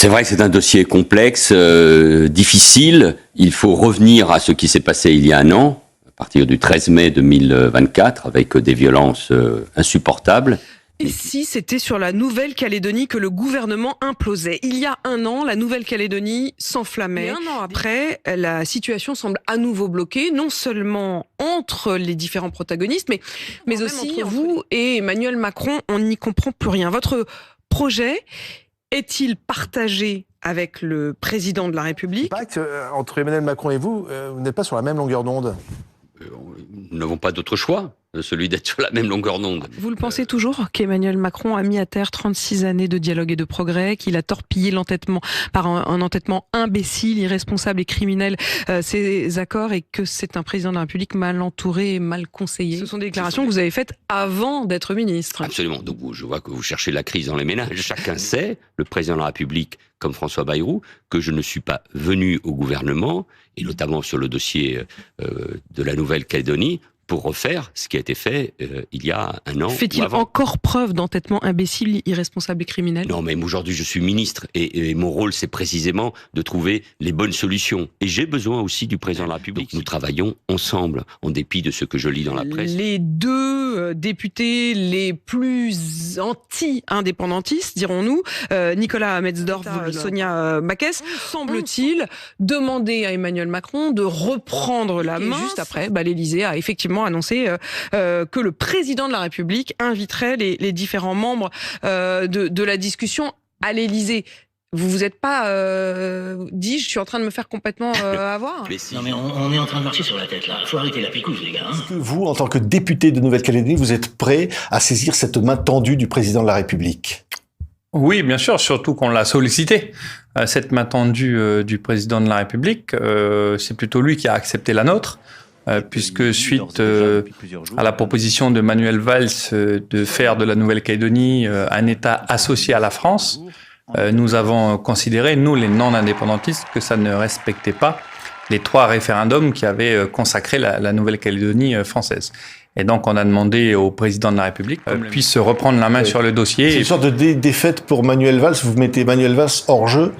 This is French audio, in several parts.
C'est vrai que c'est un dossier complexe, difficile. Il faut revenir à ce qui s'est passé il y a un an, à partir du 13 mai 2024, avec des violences insupportables. Et si c'était sur la Nouvelle-Calédonie que le gouvernement implosait? Il y a un an, la Nouvelle-Calédonie s'enflammait. Et un an après, la situation semble à nouveau bloquée, non seulement entre les différents protagonistes, mais aussi entre vous et Emmanuel Macron. On n'y comprend plus rien. Votre projet est-il partagé avec le président de la République? Il paraît qu'entre Emmanuel Macron et vous, vous n'êtes pas sur la même longueur d'onde. Nous n'avons pas d'autre choix, celui d'être sur la même longueur d'onde. Vous le pensez toujours qu'Emmanuel Macron a mis à terre 36 années de dialogue et de progrès, qu'il a torpillé l'entêtement par un entêtement imbécile, irresponsable et criminel ces accords, et que c'est un président de la République mal entouré et mal conseillé? Ce sont des déclarations que vous avez faites avant d'être ministre. Absolument. Donc je vois que vous cherchez la crise dans les ménages. Chacun sait, le président de la République comme François Bayrou, que je ne suis pas venu au gouvernement, et notamment sur le dossier de la Nouvelle-Calédonie, pour refaire ce qui a été fait il y a un an. Fait-il encore preuve d'entêtement imbécile, irresponsable et criminel? Non, mais aujourd'hui je suis ministre et mon rôle c'est précisément de trouver les bonnes solutions. Et j'ai besoin aussi du président de la République. Donc, nous travaillons ensemble, en dépit de ce que je lis dans la presse. Les deux députés les plus anti-indépendantistes, dirons-nous, Nicolas Metzdorf, Sonia Backès, semble-t-il demander à Emmanuel Macron de reprendre la main. Et juste après, l'Élysée a effectivement annoncé que le président de la République inviterait les différents membres de la discussion à l'Élysée. Vous vous êtes pas dit, je suis en train de me faire complètement avoir? Non mais on est en train de marcher sur la tête là. Faut arrêter la picouse les gars. Est-ce que vous, en tant que député de Nouvelle-Calédonie, vous êtes prêt à saisir cette main tendue du président de la République? Oui, bien sûr, surtout qu'on l'a sollicité. Cette main tendue du président de la République, c'est plutôt lui qui a accepté la nôtre. Puisque suite à la proposition de Manuel Valls de faire de la Nouvelle-Calédonie un État associé à la France, nous avons considéré, nous les non-indépendantistes, que ça ne respectait pas les 3 référendums qui avaient consacré la Nouvelle-Calédonie française. Et donc on a demandé au président de la République qu'il puisse reprendre la main sur le dossier. C'est une sorte de défaite pour Manuel Valls, vous mettez Manuel Valls hors jeu?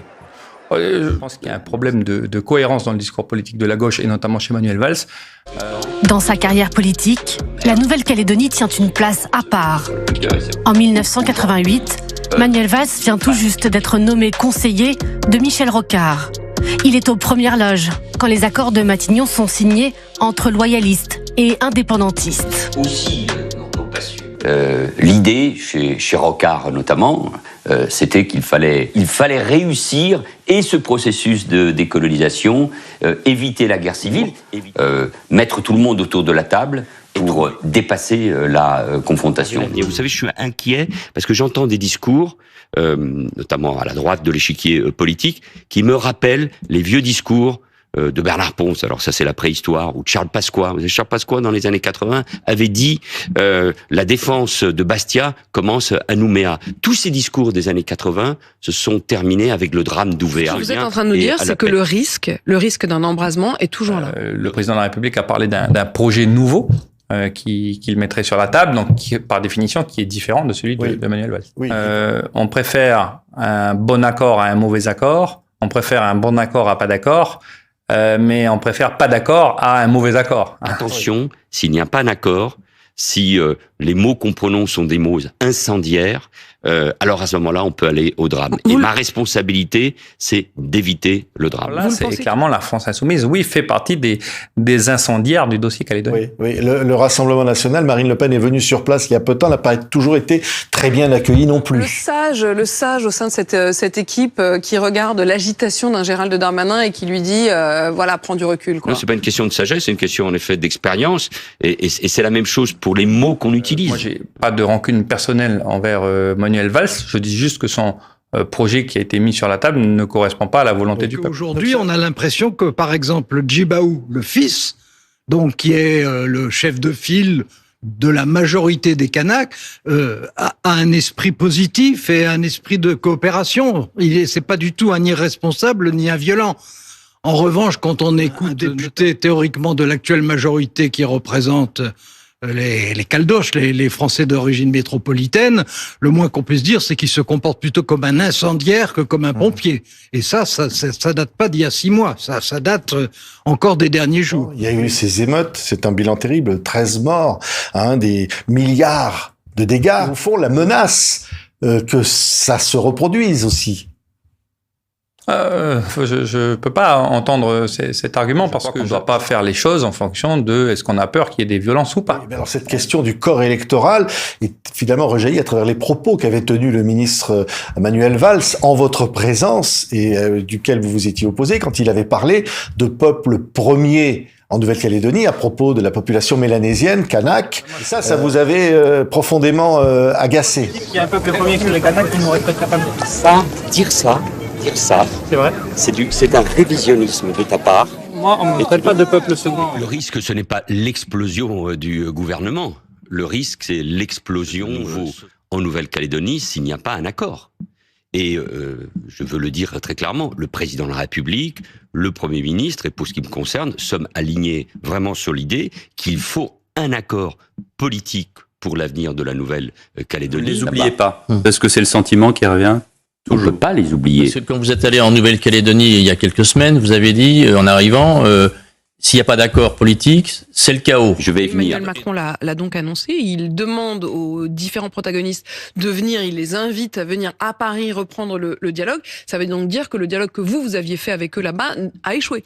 Je pense qu'il y a un problème de cohérence dans le discours politique de la gauche, et notamment chez Manuel Valls. Dans sa carrière politique, la Nouvelle-Calédonie tient une place à part. En 1988, Manuel Valls vient tout juste d'être nommé conseiller de Michel Rocard. Il est aux premières loges quand les accords de Matignon sont signés entre loyalistes et indépendantistes. L'idée, chez Rocard notamment, c'était qu'il fallait réussir et ce processus de décolonisation, éviter la guerre civile, mettre tout le monde autour de la table pour dépasser la confrontation. Et vous savez, je suis inquiet parce que j'entends des discours, notamment à la droite de l'échiquier politique, qui me rappellent les vieux discours de Bernard Pons, alors ça c'est la préhistoire, ou de Charles Pasqua. Charles Pasqua, dans les années 80, avait dit la défense de Bastia commence à Nouméa. Tous ces discours des années 80 se sont terminés avec le drame d'Ouvéa. Ce que vous êtes en train de nous dire, c'est que le risque d'un embrasement est toujours là. Le président de la République a parlé d'un projet nouveau qu'il mettrait sur la table, donc par définition qui est différent de celui de Manuel Valls. Oui. On préfère un bon accord à un mauvais accord, on préfère un bon accord à pas d'accord, mais on préfère pas d'accord à un mauvais accord. Attention, s'il n'y a pas d'accord, si les mots qu'on prononce sont des mots incendiaires, alors à ce moment-là, on peut aller au drame. Et ma responsabilité, c'est d'éviter le drame. Là, c'est clairement la France insoumise. Oui, fait partie des incendiaires du dossier calédonien. Oui. Le Rassemblement national, Marine Le Pen est venue sur place il y a peu de temps, n'a pas toujours été très bien accueilli non plus. Le sage au sein de cette équipe qui regarde l'agitation d'un Gérald Darmanin et qui lui dit, prends du recul. Non, c'est pas une question de sagesse, c'est une question en effet d'expérience. Et c'est la même chose pour les mots qu'on utilise. Moi, j'ai pas de rancune personnelle envers Manuel Valls. Je dis juste que son projet qui a été mis sur la table ne correspond pas à la volonté du peuple. Aujourd'hui, on a l'impression que, par exemple, Djibaou, le fils, donc qui est le chef de file de la majorité des Kanaks, a un esprit positif et un esprit de coopération. C'est pas du tout un irresponsable ni un violent. En revanche, quand on écoute des députés théoriquement de l'actuelle majorité qui représente les Caldoches, les Français d'origine métropolitaine, le moins qu'on puisse dire, c'est qu'ils se comportent plutôt comme un incendiaire que comme un pompier. Et ça date pas d'il y a 6 mois, ça date encore des derniers jours. Il y a eu ces émeutes, c'est un bilan terrible, 13 morts, des milliards de dégâts. Au fond, la menace que ça se reproduise aussi. Je peux pas entendre cet argument parce que je dois pas faire les choses en fonction de est-ce qu'on a peur qu'il y ait des violences ou pas. Oui, alors cette question du corps électoral est finalement rejaillie à travers les propos qu'avait tenus le ministre Manuel Valls en votre présence et duquel vous vous étiez opposé quand il avait parlé de peuple premier en Nouvelle-Calédonie à propos de la population mélanésienne, kanak. Et ça vous avait profondément agacé. Il y a un peuple premier que les Kanaks qui nous respectent pas. Dire ça, c'est vrai. C'est un révisionnisme de ta part. Moi, on ne traite pas de peuple second. Le risque, ce n'est pas l'explosion du gouvernement. Le risque, c'est l'explosion en Nouvelle-Calédonie s'il n'y a pas un accord. Et je veux le dire très clairement, le président de la République, le Premier ministre, et pour ce qui me concerne, sommes alignés vraiment sur l'idée qu'il faut un accord politique pour l'avenir de la Nouvelle-Calédonie. Ne les oubliez pas, parce que c'est le sentiment qui revient. On ne peut pas les oublier. Parce que quand vous êtes allé en Nouvelle-Calédonie il y a quelques semaines, vous avez dit, en arrivant, s'il n'y a pas d'accord politique, c'est le chaos. Je vais y venir. Emmanuel Macron l'a donc annoncé. Il demande aux différents protagonistes de venir. Il les invite à venir à Paris reprendre le dialogue. Ça veut donc dire que le dialogue que vous aviez fait avec eux là-bas a échoué.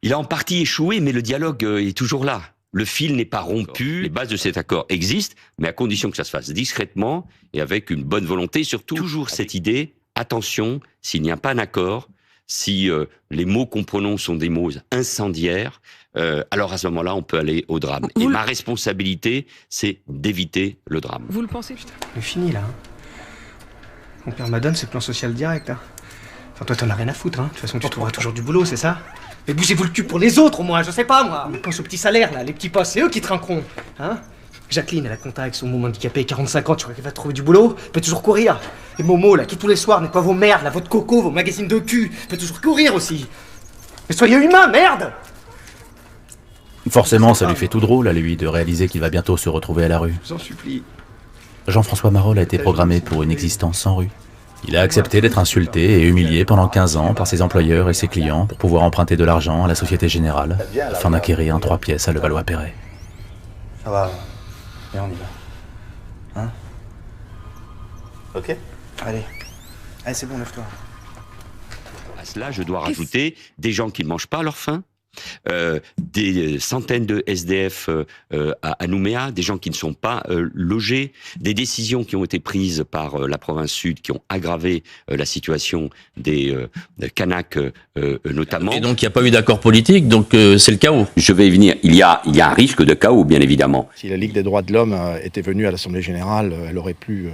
Il a en partie échoué, mais le dialogue est toujours là. Le fil n'est pas rompu, les bases de cet accord existent, mais à condition que ça se fasse discrètement et avec une bonne volonté, surtout toujours cette idée, attention, s'il n'y a pas un accord, si les mots qu'on prononce sont des mots incendiaires, alors à ce moment-là, on peut aller au drame. Et ma responsabilité, c'est d'éviter le drame. Vous le pensez? C'est fini là. Mon père m'a donné, c'est le plan social direct. Enfin, toi, t'en as rien à foutre. De toute façon, tu trouveras toujours du boulot, c'est ça? Mais bougez-vous le cul pour les autres, au moins, je sais pas, moi. Mais pense aux petits salaires, là, les petits postes, c'est eux qui trinqueront. Jacqueline, elle a contact avec son môme handicapé, 45 ans, tu crois qu'elle va trouver du boulot? Elle peut toujours courir. Et Momo, là, qui tous les soirs nettoie vos merdes, là, votre coco, vos magazines de cul, elle peut toujours courir aussi. Mais soyez humains, merde! Forcément, ça lui fait tout drôle à lui de réaliser qu'il va bientôt se retrouver à la rue. Je vous en supplie. Jean-François Marolle a été programmé pour une existence sans rue. Il a accepté d'être insulté et humilié pendant 15 ans par ses employeurs et ses clients pour pouvoir emprunter de l'argent à la Société Générale afin d'acquérir un 3 pièces à Levallois-Perret. Ça va. Et on y va. Ok. Allez, c'est bon, lève-toi. À cela, je dois rajouter des gens qui ne mangent pas à leur faim, des centaines de SDF à Nouméa, des gens qui ne sont pas logés, des décisions qui ont été prises par la province sud qui ont aggravé la situation des Kanaks notamment. Et donc il n'y a pas eu d'accord politique, donc c'est le chaos. Je vais y venir. Il y a un risque de chaos, bien évidemment. Si la Ligue des droits de l'homme était venue à l'Assemblée générale, elle aurait pu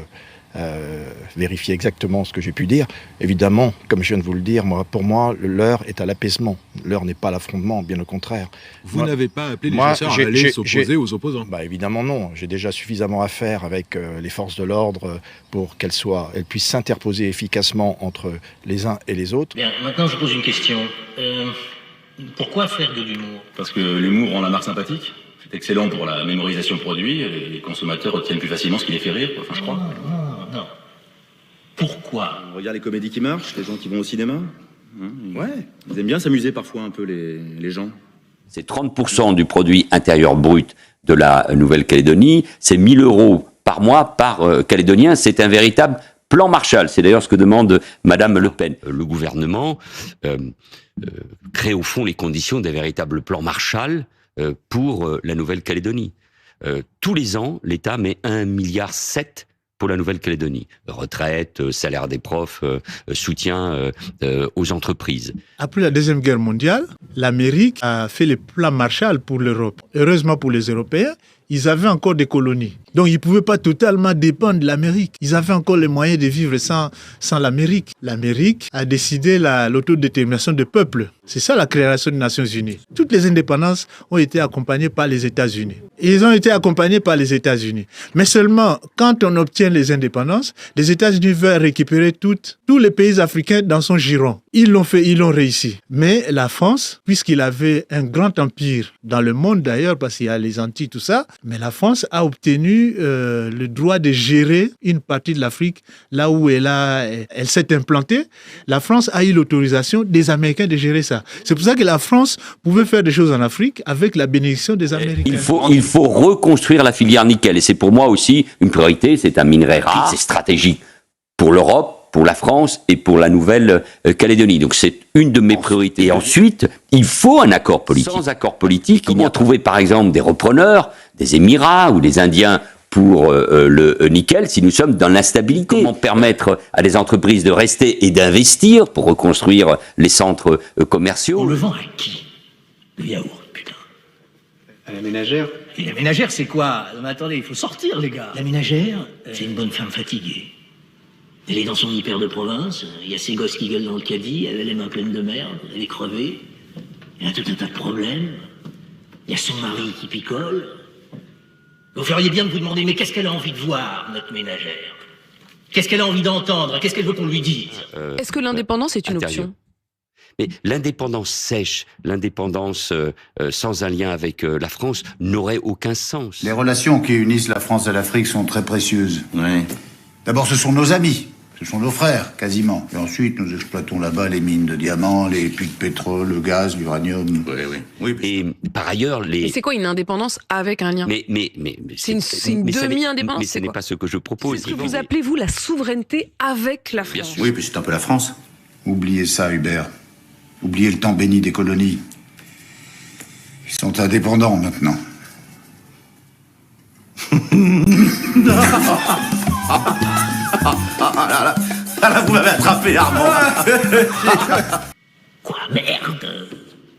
vérifier exactement ce que j'ai pu dire. Évidemment, comme je viens de vous le dire, pour moi, l'heure est à l'apaisement. L'heure n'est pas à l'affrontement, bien au contraire. Vous n'avez pas appelé les chasseurs à aller s'opposer aux opposants? Évidemment non. J'ai déjà suffisamment à faire avec les forces de l'ordre pour qu'elles puissent s'interposer efficacement entre les uns et les autres. Bien, maintenant je pose une question. Pourquoi faire de l'humour? Parce que l'humour rend la marque sympathique. C'est excellent pour la mémorisation de produits. Les consommateurs retiennent plus facilement ce qui les fait rire, enfin, je crois. Non. Pourquoi? On regarde les comédies qui marchent, les gens qui vont au cinéma. Ouais, ils aiment bien s'amuser parfois un peu, les gens. C'est 30% du produit intérieur brut de la Nouvelle-Calédonie. C'est 1 000 € par mois par Calédonien. C'est un véritable plan Marshall. C'est d'ailleurs ce que demande Madame Le Pen. Le gouvernement crée au fond les conditions d'un véritable plan Marshall pour la Nouvelle-Calédonie. Tous les ans, l'État met 1,7 milliard pour la Nouvelle-Calédonie. Retraite, salaire des profs, soutien aux entreprises. Après la Deuxième Guerre mondiale, l'Amérique a fait le plan Marshall pour l'Europe. Heureusement pour les Européens, ils avaient encore des colonies. Donc ils ne pouvaient pas totalement dépendre de l'Amérique. Ils avaient encore les moyens de vivre sans l'Amérique. L'Amérique a décidé l'autodétermination des peuples. C'est ça la création des Nations Unies. Toutes les indépendances ont été accompagnées par les États-Unis. Et ils ont été accompagnés par les États-Unis. Mais seulement quand on obtient les indépendances, les États-Unis veulent récupérer tous les pays africains dans son giron. Ils l'ont fait, ils l'ont réussi. Mais la France, puisqu'il avait un grand empire dans le monde d'ailleurs, parce qu'il y a les Antilles, tout ça, mais la France a obtenu le droit de gérer une partie de l'Afrique là où elle s'est implantée. La France a eu l'autorisation des Américains de gérer ça. C'est pour ça que la France pouvait faire des choses en Afrique avec la bénédiction des Américains. Il faut reconstruire la filière nickel. Et c'est pour moi aussi une priorité. C'est un minerai rare, c'est stratégique pour l'Europe, pour la France et pour la Nouvelle-Calédonie. Donc c'est une de mes priorités. Et ensuite, il faut un accord politique. Sans accord politique, comment trouver par exemple des repreneurs, des Émirats ou des Indiens pour le nickel si nous sommes dans l'instabilité? Comment permettre à des entreprises de rester et d'investir pour reconstruire les centres commerciaux? On le vend à qui? Le yaourt, putain. À la ménagère. Et la ménagère, c'est quoi? Non, mais attendez, il faut sortir, les gars. La ménagère, c'est une bonne femme fatiguée. Elle est dans son hyper de province, il y a ses gosses qui gueulent dans le caddie, elle a les mains pleines de merde, elle est crevée, il y a tout un tas de problèmes, il y a son mari qui picole. Vous feriez bien de vous demander, mais qu'est-ce qu'elle a envie de voir, notre ménagère? Qu'est-ce qu'elle a envie d'entendre? Qu'est-ce qu'elle veut qu'on lui dise? Est-ce que l'indépendance est une option? Mais l'indépendance sèche, l'indépendance sans un lien avec la France n'aurait aucun sens. Les relations qui unissent la France et l'Afrique sont très précieuses. Oui. D'abord, ce sont nos amis. Ce sont nos frères, quasiment. Et ensuite, nous exploitons là-bas les mines de diamants, les puits de pétrole, le gaz, l'uranium. Oui. Et par ailleurs, Et c'est quoi une indépendance avec un lien? C'est une demi-indépendance. Mais ce n'est pas ce que je propose. C'est ce que vous appelez, vous, la souveraineté avec la France. Oui, puis c'est un peu la France. Oubliez ça, Hubert. Oubliez le temps béni des colonies. Ils sont indépendants, maintenant. Là, vous m'avez attrapé, Armand. Quoi, merde?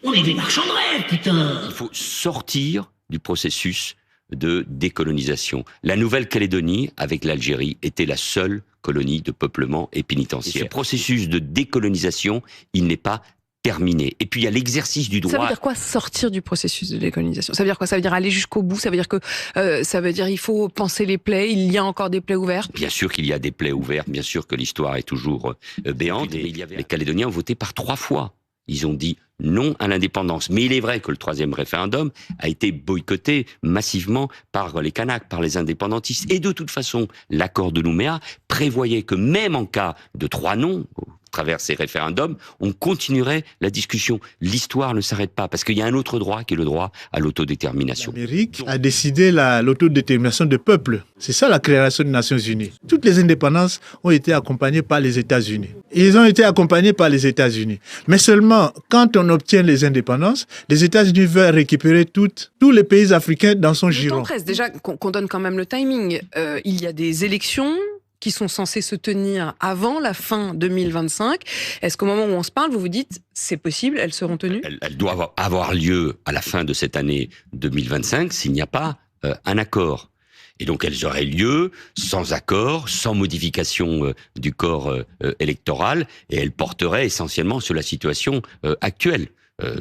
On est des marchands de rêve, putain. Il faut sortir du processus de décolonisation. La Nouvelle-Calédonie, avec l'Algérie, était la seule colonie de peuplement et pénitentiaire. Et ce processus de décolonisation, il n'est pas terminé. Et puis il y a l'exercice du droit. Ça veut dire quoi, sortir du processus de décolonisation? Ça veut dire quoi? Ça veut dire aller jusqu'au bout? Ça veut dire que il faut penser les plaies? Il y a encore des plaies ouvertes? Bien sûr qu'il y a des plaies ouvertes. Bien sûr que l'histoire est toujours béante. Mais les Calédoniens ont voté par 3 fois. Ils ont dit non à l'indépendance. Mais il est vrai que le 3e référendum a été boycotté massivement par les Kanaks, par les indépendantistes. Et de toute façon, l'accord de Nouméa prévoyait que même en cas de 3 non, à travers ces référendums, on continuerait la discussion. L'histoire ne s'arrête pas, parce qu'il y a un autre droit qui est le droit à l'autodétermination. L'Amérique a décidé l'autodétermination des peuples. C'est ça la création des Nations Unies. Toutes les indépendances ont été accompagnées par les États-Unis. Et ils ont été accompagnés par les États-Unis. Mais seulement quand on obtient les indépendances, les États-Unis veulent récupérer tous les pays africains dans son giron. Le temps presse, déjà qu'on donne quand même le timing. Il y a des élections qui sont censées se tenir avant la fin 2025. Est-ce qu'au moment où on se parle, vous vous dites, c'est possible, elles seront tenues? Elles doivent avoir lieu à la fin de cette année 2025 s'il n'y a pas un accord. Et donc elles auraient lieu sans accord, sans modification du corps électoral, et elles porteraient essentiellement sur la situation actuelle.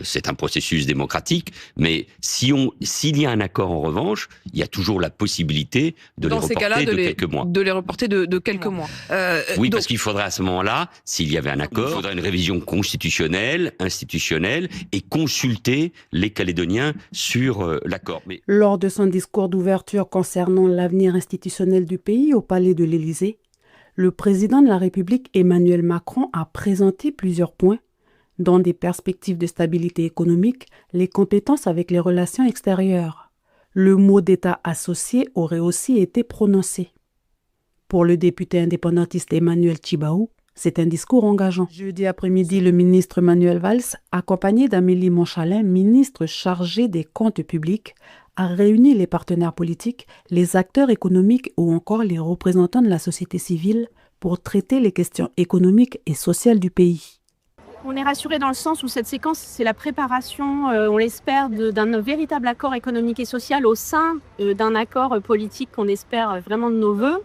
C'est un processus démocratique, mais s'il y a un accord en revanche, il y a toujours la possibilité de les reporter de quelques mois. De les reporter de quelques mois. Oui, parce qu'il faudrait à ce moment-là, s'il y avait un accord, il faudrait une révision constitutionnelle, institutionnelle, et consulter les Calédoniens sur l'accord. Mais... Lors de son discours d'ouverture concernant l'avenir institutionnel du pays au Palais de l'Élysée, le président de la République, Emmanuel Macron, a présenté plusieurs points dans des perspectives de stabilité économique, les compétences avec les relations extérieures. Le mot d'État associé aurait aussi été prononcé. Pour le député indépendantiste Emmanuel Tjibaou, c'est un discours engageant. Jeudi après-midi, le ministre Manuel Valls, accompagné d'Amélie Montchalin, ministre chargée des comptes publics, a réuni les partenaires politiques, les acteurs économiques ou encore les représentants de la société civile pour traiter les questions économiques et sociales du pays. On est rassuré dans le sens où cette séquence, c'est la préparation, on l'espère, d'un véritable accord économique et social au sein d'un accord politique qu'on espère vraiment de nos voeux.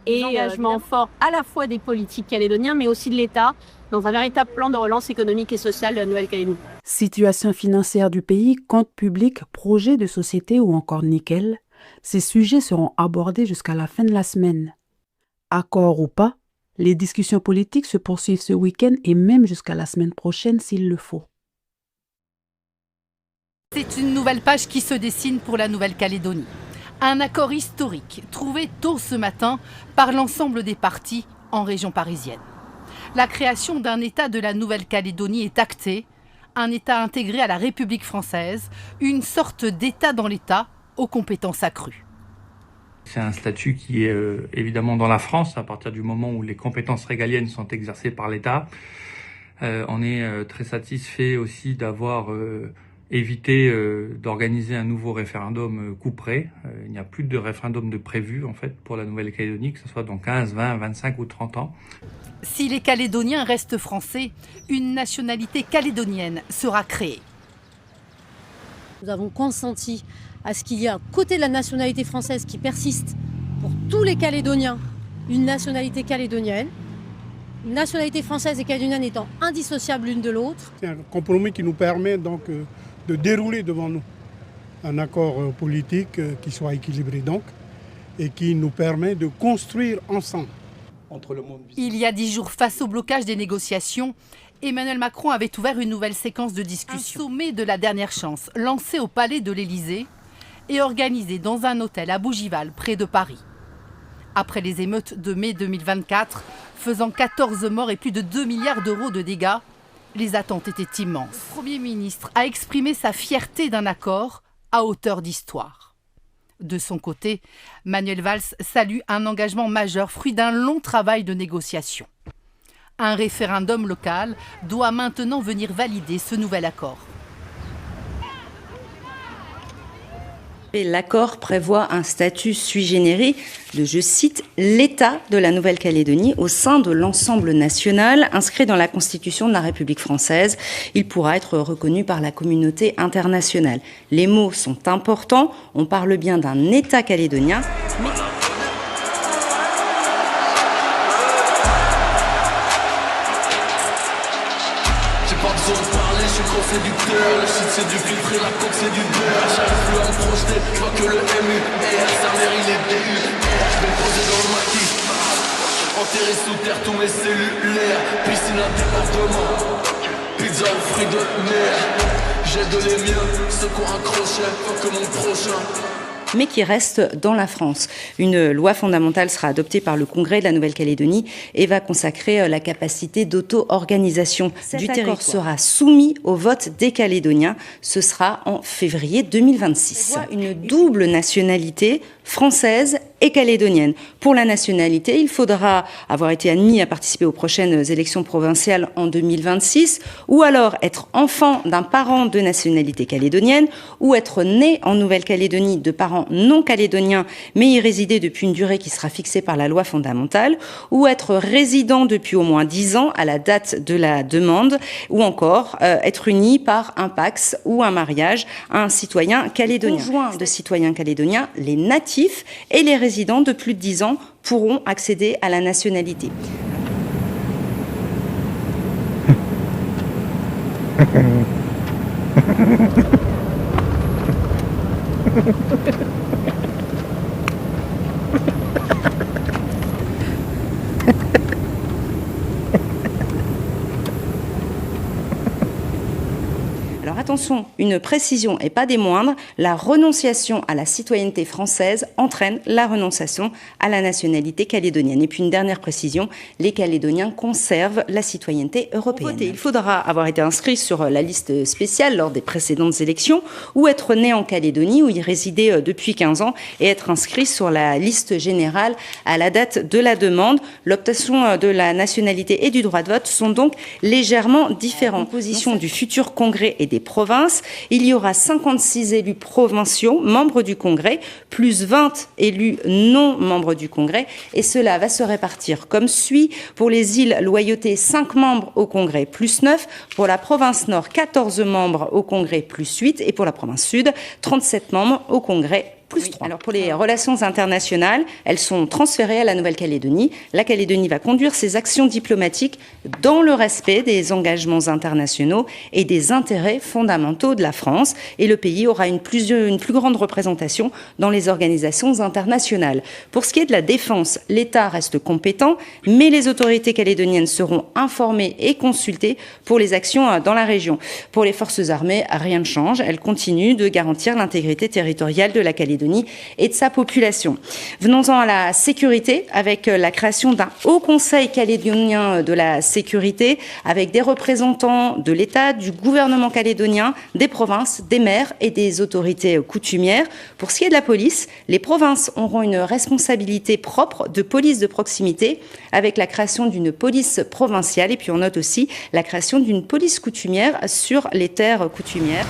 Et engagement fort à la fois des politiques calédoniens, mais aussi de l'État, dans un véritable plan de relance économique et sociale de la Nouvelle-Calédonie. Situation financière du pays, compte public, projet de société ou encore nickel, ces sujets seront abordés jusqu'à la fin de la semaine. Accord ou pas, les discussions politiques se poursuivent ce week-end et même jusqu'à la semaine prochaine s'il le faut. C'est une nouvelle page qui se dessine pour la Nouvelle-Calédonie. Un accord historique trouvé tôt ce matin par l'ensemble des partis en région parisienne. La création d'un État de la Nouvelle-Calédonie est actée, un État intégré à la République française, une sorte d'État dans l'État aux compétences accrues. C'est un statut qui est évidemment dans la France, à partir du moment où les compétences régaliennes sont exercées par l'État. On est très satisfait aussi d'avoir évité d'organiser un nouveau référendum couperet. Il n'y a plus de référendum de prévu en fait pour la Nouvelle-Calédonie, que ce soit dans 15, 20, 25 ou 30 ans. Si les Calédoniens restent français, une nationalité calédonienne sera créée. Nous avons consenti à ce qu'il y ait un côté de la nationalité française qui persiste pour tous les Calédoniens, une nationalité calédonienne, une nationalité française et calédonienne étant indissociables l'une de l'autre. C'est un compromis qui nous permet donc de dérouler devant nous un accord politique qui soit équilibré donc et qui nous permet de construire ensemble entre le monde. Il y a 10 jours, face au blocage des négociations, Emmanuel Macron avait ouvert une nouvelle séquence de discussion. Un sommet de la dernière chance, lancé au Palais de l'Élysée et organisé dans un hôtel à Bougival, près de Paris. Après les émeutes de mai 2024, faisant 14 morts et plus de 2 milliards d'euros de dégâts, les attentes étaient immenses. Le Premier ministre a exprimé sa fierté d'un accord à hauteur d'histoire. De son côté, Manuel Valls salue un engagement majeur, fruit d'un long travail de négociation. Un référendum local doit maintenant venir valider ce nouvel accord. L'accord prévoit un statut sui generis de, je cite, l'État de la Nouvelle-Calédonie au sein de l'ensemble national inscrit dans la Constitution de la République française. Il pourra être reconnu par la communauté internationale. Les mots sont importants. On parle bien d'un État calédonien. Mais... séducteur, le shit c'est du filtre et la coke c'est du beurre. J'arrive plus à me projeter, je vois que le MU sa mère il est DU. Je vais me poser dans le maquis, enterré sous terre tous mes cellulaires. Piscine à débordement, pizza aux fruits de mer. J'aide les miens, ceux qui ont un crochet, faut que mon prochain. Mais qui reste dans la France. Une loi fondamentale sera adoptée par le Congrès de la Nouvelle-Calédonie et va consacrer la capacité d'auto-organisation du territoire. Sera soumis au vote des Calédoniens. Ce sera en février 2026. Une double nationalité française et calédonienne. Pour la nationalité, il faudra avoir été admis à participer aux prochaines élections provinciales en 2026, ou alors être enfant d'un parent de nationalité calédonienne, ou être né en Nouvelle-Calédonie de parents non calédoniens, mais y résider depuis une durée qui sera fixée par la loi fondamentale, ou être résident depuis au moins 10 ans à la date de la demande, ou encore être uni par un pax ou un mariage à un citoyen calédonien. Conjoints de citoyens calédoniens, les natifs et les résidents de plus de 10 ans pourront accéder à la nationalité. Alors attention, une précision et pas des moindres, la renonciation à la citoyenneté française entraîne la renonciation à la nationalité calédonienne. Et puis une dernière précision, les Calédoniens conservent la citoyenneté européenne. Il faudra avoir été inscrit sur la liste spéciale lors des précédentes élections ou être né en Calédonie ou y résider depuis 15 ans et être inscrit sur la liste générale à la date de la demande. L'obtention de la nationalité et du droit de vote sont donc légèrement différents. La composition du futur congrès et des des provinces. Il y aura 56 élus provinciaux, membres du Congrès, plus 20 élus non membres du Congrès. Et cela va se répartir comme suit. Pour les îles Loyauté, 5 membres au Congrès, plus 9. Pour la province Nord, 14 membres au Congrès, plus 8. Et pour la province Sud, 37 membres au Congrès, plus 3. Alors pour les relations internationales, elles sont transférées à la Nouvelle-Calédonie. La Calédonie va conduire ses actions diplomatiques dans le respect des engagements internationaux et des intérêts fondamentaux de la France. Et le pays aura une plus grande représentation dans les organisations internationales. Pour ce qui est de la défense, l'État reste compétent, mais les autorités calédoniennes seront informées et consultées pour les actions dans la région. Pour les forces armées, rien ne change. Elles continuent de garantir l'intégrité territoriale de la Calédonie et de sa population. Venons-en à la sécurité, avec la création d'un Haut Conseil calédonien de la sécurité, avec des représentants de l'État, du gouvernement calédonien, des provinces, des maires et des autorités coutumières. Pour ce qui est de la police, les provinces auront une responsabilité propre de police de proximité, avec la création d'une police provinciale, et puis on note aussi la création d'une police coutumière sur les terres coutumières.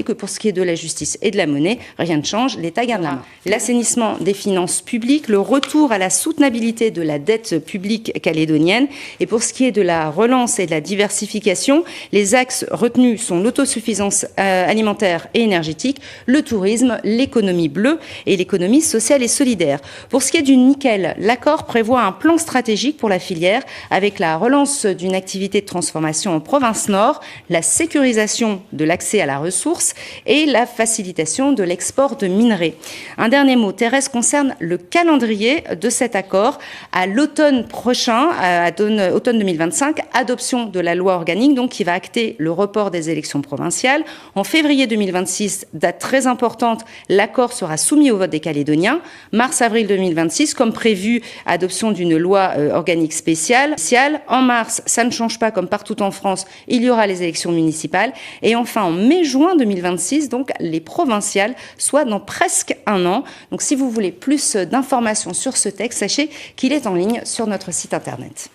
Que pour ce qui est de la justice et de la monnaie, rien ne change, l'État garde la main. L'assainissement des finances publiques, le retour à la soutenabilité de la dette publique calédonienne, et pour ce qui est de la relance et de la diversification, les axes retenus sont l'autosuffisance alimentaire et énergétique, le tourisme, l'économie bleue et l'économie sociale et solidaire. Pour ce qui est du nickel, l'accord prévoit un plan stratégique pour la filière avec la relance d'une activité de transformation en province Nord, la sécurisation de l'accès à la ressource et la facilitation de l'export de minerais. Un dernier mot, Thérèse, concerne le calendrier de cet accord. À l'automne prochain, automne 2025, adoption de la loi organique donc, qui va acter le report des élections provinciales. En février 2026, date très importante, l'accord sera soumis au vote des Calédoniens. Mars-avril 2026, comme prévu, adoption d'une loi organique spéciale. En mars, ça ne change pas comme partout en France, il y aura les élections municipales. Et enfin, en mai-juin 2026, donc les provinciales, soit dans presque un an. Donc si vous voulez plus d'informations sur ce texte, sachez qu'il est en ligne sur notre site internet.